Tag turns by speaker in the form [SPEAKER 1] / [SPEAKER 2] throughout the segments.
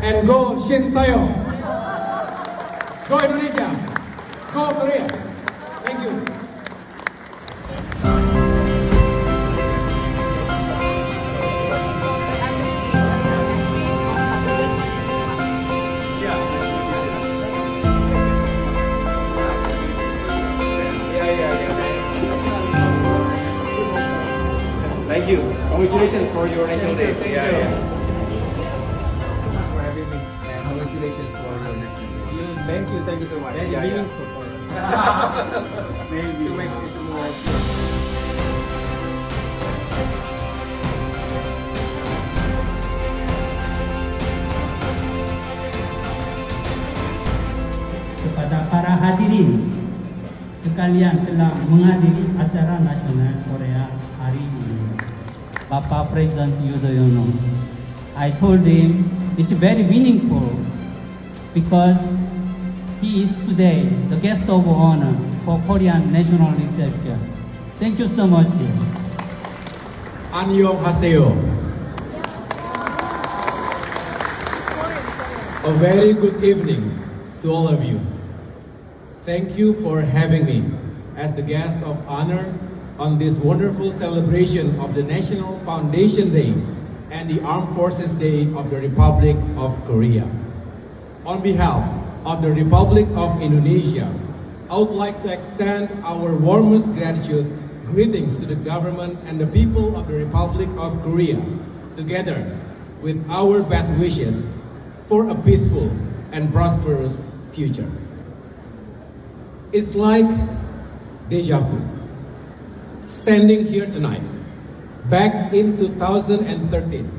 [SPEAKER 1] And go Shin Tayo. Go Indonesia. Go Korea. Thank you.
[SPEAKER 2] Thank you. Congratulations for your National Day.
[SPEAKER 1] For having me. And congratulations for your next year. Thank you so much.
[SPEAKER 2] Yeah.
[SPEAKER 1] Meaningful for
[SPEAKER 2] Maybe.
[SPEAKER 1] to make it more.
[SPEAKER 3] Kepada para hadirin sekalian telah menghadiri acara nasional Korea hari ini. Bapak Presiden Yudhoyono, I told him it's very meaningful because he is today the guest of honor for Korean national reception. Thank you so much.
[SPEAKER 1] Annyeonghaseyo. A very good evening to all of you. Thank you for having me as the guest of honor on this wonderful celebration of the National Foundation Day and the Armed Forces Day of the Republic of Korea. On behalf of the Republic of Indonesia, I would like to extend our warmest gratitude, greetings to the government and the people of the Republic of Korea, together with our best wishes for a peaceful and prosperous future. It's like deja vu. Standing here tonight, back in 2013,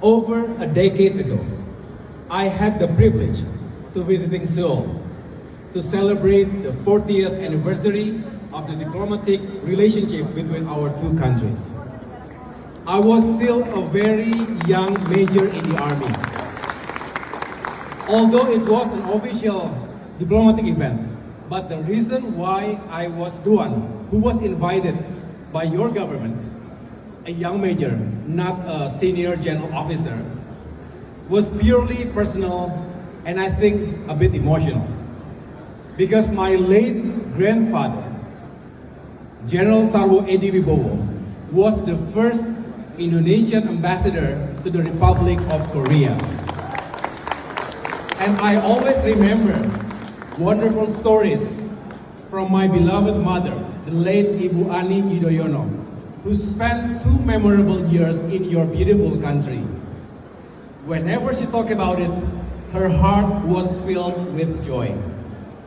[SPEAKER 1] over a decade ago, I had the privilege to visiting Seoul to celebrate the 40th anniversary of the diplomatic relationship between our two countries. I was still a very young major in the army. Although it was an official diplomatic event, but the reason why I was the one who was invited by your government, a young major, not a senior general officer, was purely personal and I think a bit emotional. Because my late grandfather, General Sarwo Edi Wibowo, was the first Indonesian ambassador to the Republic of Korea. And I always remember wonderful stories from my beloved mother, the late Ibu Ani Yudhoyono, who spent 2 memorable years in your beautiful country. Whenever she talked about it, her heart was filled with joy.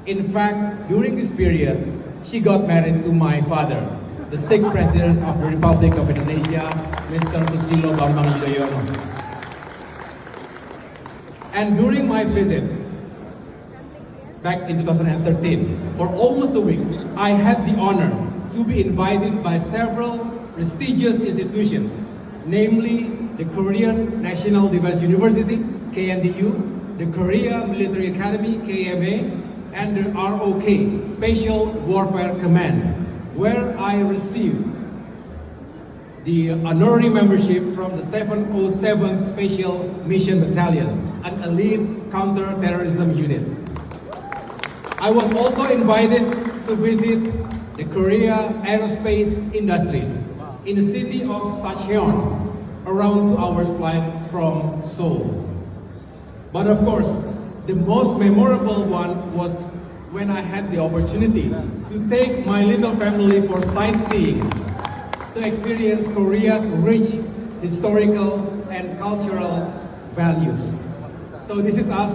[SPEAKER 1] In fact, during this period, she got married to my father, the 6th President of the Republic of Indonesia, Mr. Susilo Bambang Yudhoyono. And during my visit, back in 2013, for almost a week, I had the honor to be invited by several prestigious institutions, namely the Korean National Defense University, KNDU, the Korea Military Academy, KMA, and the ROK, Special Warfare Command, where I received the honorary membership from the 707th Special Mission Battalion, an elite counter-terrorism unit. I was also invited to visit the Korea Aerospace Industries in the city of Sacheon, around 2 hours flight from Seoul. But of course, the most memorable one was when I had the opportunity to take my little family for sightseeing to experience Korea's rich historical and cultural values. So this is us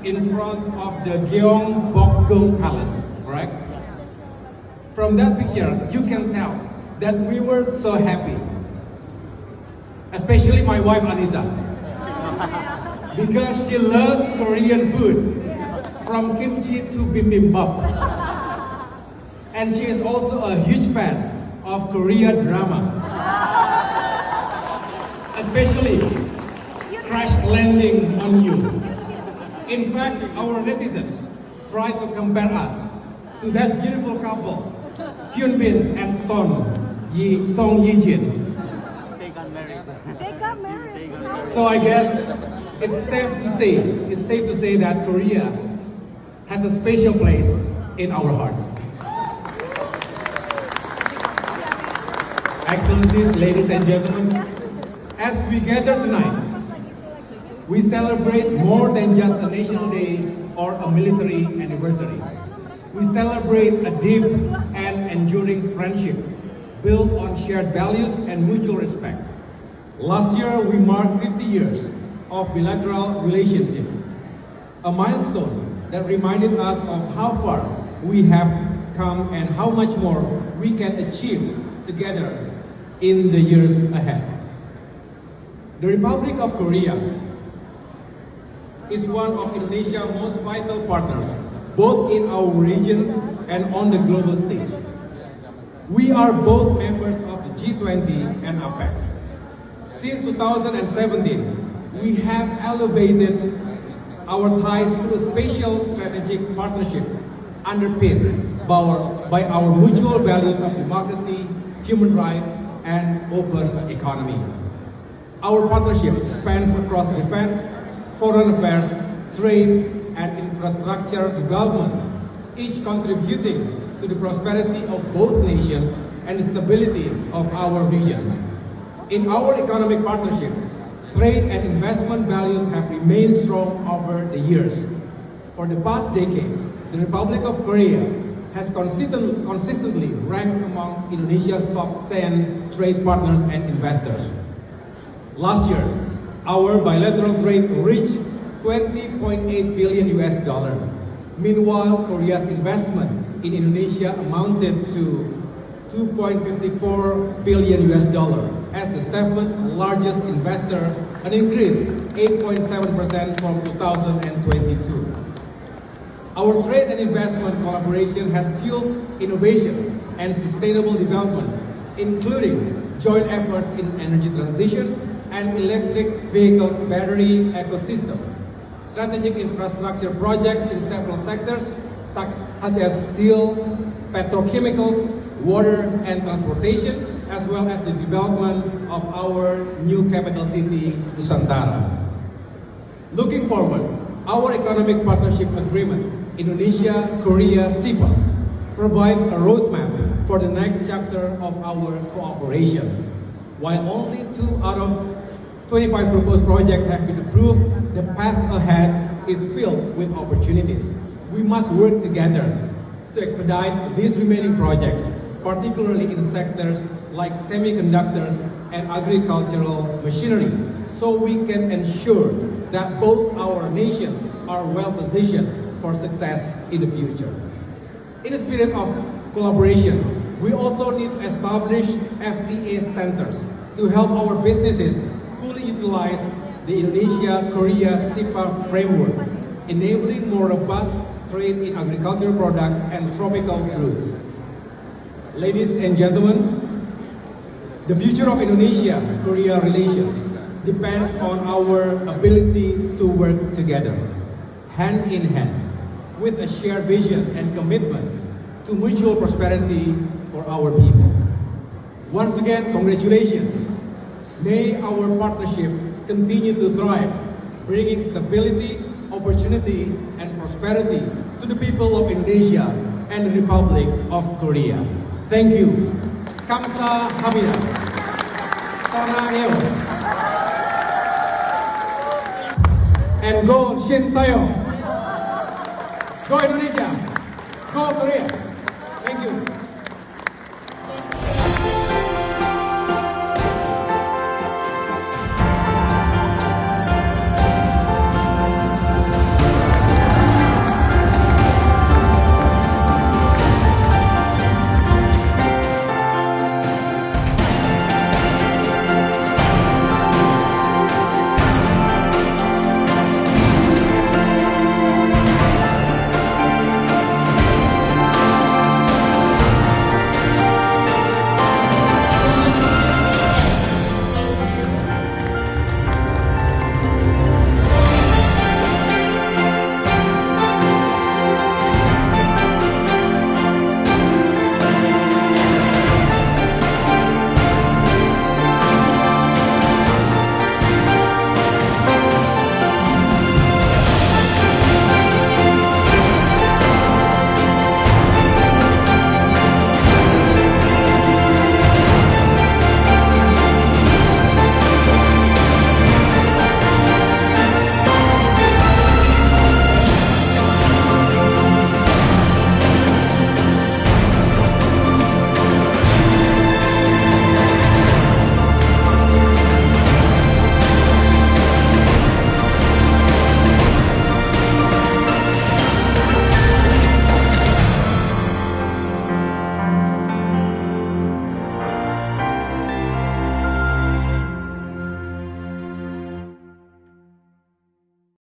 [SPEAKER 1] in front of the Gyeongbokgung Palace, correct? From that picture, you can tell that we were so happy. Especially my wife Anissa. Because she loves Korean food, from kimchi to bibimbap. And she is also a huge fan of Korean drama. Especially Crash Landing on You. In fact, our netizens try to compare us to that beautiful couple, Hyun Bin and Song Ye Jin.
[SPEAKER 4] They got married.
[SPEAKER 5] They got married.
[SPEAKER 1] So I guess it's safe to say that Korea has a special place in our hearts. Excellencies, ladies and gentlemen, as we gather tonight, we celebrate more than just a national day or a military anniversary. We celebrate a deep and enduring friendship built on shared values and mutual respect. Last year, we marked 50 years of bilateral relationship, a milestone that reminded us of how far we have come and how much more we can achieve together in the years ahead. The Republic of Korea is one of Indonesia's most vital partners, both in our region and on the global stage. We are both members of the G20 and APEC. Since 2017, we have elevated our ties to a special strategic partnership underpinned by our mutual values of democracy, human rights, and open economy. Our partnership spans across defense, foreign affairs, trade, and infrastructure development, each contributing to the prosperity of both nations and the stability of our region. In our economic partnership, trade and investment values have remained strong over the years. For the past decade, the Republic of Korea has consistently ranked among Indonesia's top 10 trade partners and investors. Last year, our bilateral trade reached $20.8 billion. Meanwhile, Korea's investment in Indonesia amounted to $2.54 billion as the seventh largest investor, an increase 8.7% from 2022. Our trade and investment collaboration has fueled innovation and sustainable development, including joint efforts in energy transition and electric vehicles battery ecosystem, strategic infrastructure projects in several sectors such as steel, petrochemicals, water and transportation, as well as the development of our new capital city, Nusantara. Looking forward, our economic partnership agreement, Indonesia-Korea CIPA, provides a roadmap for the next chapter of our cooperation. While only 2 out of 25 proposed projects have been approved, the path ahead is filled with opportunities. We must work together to expedite these remaining projects, particularly in sectors like semiconductors and agricultural machinery, so we can ensure that both our nations are well positioned for success in the future. In the spirit of collaboration, we also need to establish FTA centers to help our businesses fully utilize the Indonesia-Korea CIPA framework, enabling more robust trade in agricultural products and tropical fruits. Ladies and gentlemen, the future of Indonesia-Korea relations depends on our ability to work together, hand in hand, with a shared vision and commitment to mutual prosperity for our people. Once again, congratulations. May our partnership continue to thrive, bringing stability, opportunity, and prosperity to the people of Indonesia and the Republic of Korea. Thank you. Kamsahamnida. Saranghaeo. And go Shin Tae-yong. Go Indonesia. Go Korea. Thank you.